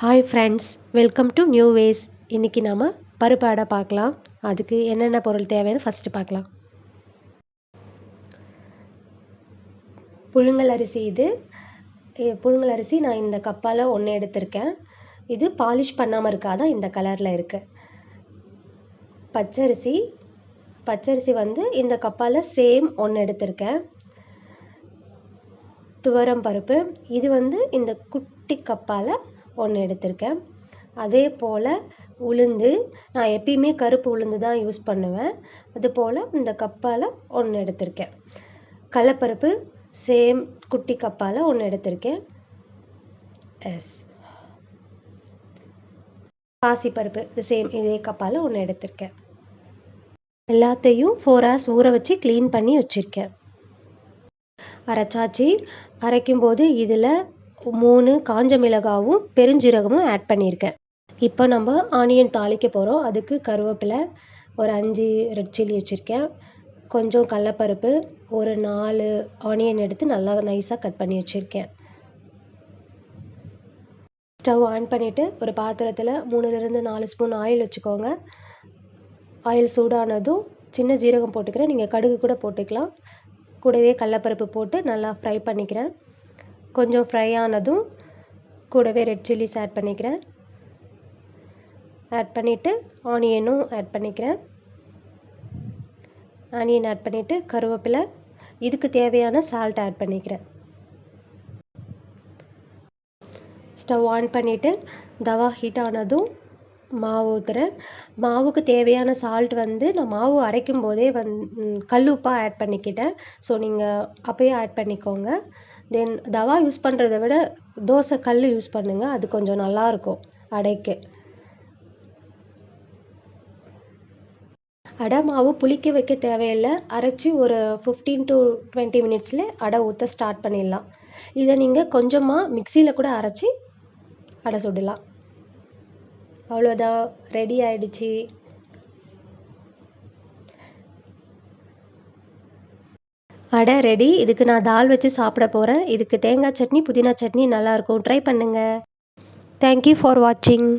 Hi friends, welcome to new ways. இன்றைக்கி நாம் பருப்பு அடை பார்க்கலாம். அதுக்கு என்னென்ன பொருள் தேவைன்னு ஃபஸ்ட்டு பார்க்கலாம். புழுங்கல் அரிசி. புழுங்கல் அரிசி நான் இந்த கப்பால் 1 எடுத்திருக்கேன். இது பாலிஷ் பண்ணாமல் இருக்காதான் இந்த கலரில் இருக்குது. பச்சரிசி வந்து இந்த கப்பால் சேம் 1 எடுத்திருக்கேன். துவரம் பருப்பு இது வந்து இந்த குட்டி கப்பால் 1 எடுத்திருக்கேன். அதே போல் உளுந்து, நான் எப்பயுமே கருப்பு உளுந்து தான் யூஸ் பண்ணுவேன். அதுபோல் இந்த கப்பால் 1 எடுத்திருக்கேன். கடலைப்பருப்பு சேம் குட்டி கப்பால் 1 எடுத்திருக்கேன். பாசிப்பருப்பு சேம் இதே கப்பால் 1 எடுத்திருக்கேன். எல்லாத்தையும் 4 hours ஊற வச்சு க்ளீன் பண்ணி வச்சுருக்கேன். அரைச்சாச்சு. அரைக்கும்போது இதில் 3 காஞ்ச மிளகாவும் பெருஞ்சீரகமும் ஆட் பண்ணியிருக்கேன். இப்போ நம்ம ஆனியன் தாளிக்க போகிறோம். அதுக்கு கருவேப்பிலை, ஒரு 5 ரெட் சில்லி வச்சுருக்கேன். கொஞ்சம் கடலைப்பருப்பு, ஒரு 4 ஆனியன் எடுத்து நல்லா நைஸாக கட் பண்ணி வச்சுருக்கேன். ஸ்டவ் ஆன் பண்ணிவிட்டு ஒரு பாத்திரத்தில் 3லிருந்து 4 ஸ்பூன் ஆயில் வச்சுக்கோங்க. ஆயில் சூடானதும் சின்ன ஜீரகம் போட்டுக்கிறேன். நீங்கள் கடுகு கூட போட்டுக்கலாம். கூடவே கடலைப்பருப்பு போட்டு நல்லா ஃப்ரை பண்ணிக்கிறேன். கொஞ்சம் ஃப்ரை ஆனதும் கூடவே ரெட் சில்லிஸ் ஆட் பண்ணிக்கிறேன். ஆட் பண்ணிவிட்டு ஆனியனும் ஆட் பண்ணிக்கிறேன். ஆனியன் ஆட் பண்ணிவிட்டு கருவேப்பிலை, இதுக்கு தேவையான சால்ட் ஆட் பண்ணிக்கிறேன். ஸ்டவ் ஆன் பண்ணிவிட்டு தவா ஹீட் ஆனதும் மாவு ஊற்றுறேன். மாவுக்கு தேவையான சால்ட் வந்து நான் மாவு அரைக்கும் போதே கல் உப்பாக ஆட் பண்ணிக்கிட்டேன். ஸோ நீங்கள் அப்போயே ஆட் பண்ணிக்கோங்க. தென் தவா யூஸ் பண்ணுறத விட தோசை கல் யூஸ் பண்ணுங்கள். அது கொஞ்சம் நல்லாயிருக்கும் அடைக்கு. அடை மாவு புளிக்க வைக்க தேவையில்லை. அரைச்சி ஒரு 15 to 20 minutesல அடை ஊற்ற ஸ்டார்ட் பண்ணிடலாம். இதை நீங்கள் கொஞ்சமாக மிக்சியில் கூட அரைச்சி அடை சுடலாம். அவ்வளோதான், ரெடி ஆயிடுச்சு. அடை ரெடி. இதுக்கு நான் தால் வச்சு சாப்பிட போகிறேன். இதுக்கு தேங்காய் சட்னி, புதினா சட்னி நல்லாயிருக்கும். ட்ரை பண்ணுங்கள். தேங்க்யூ ஃபார் வாட்சிங்.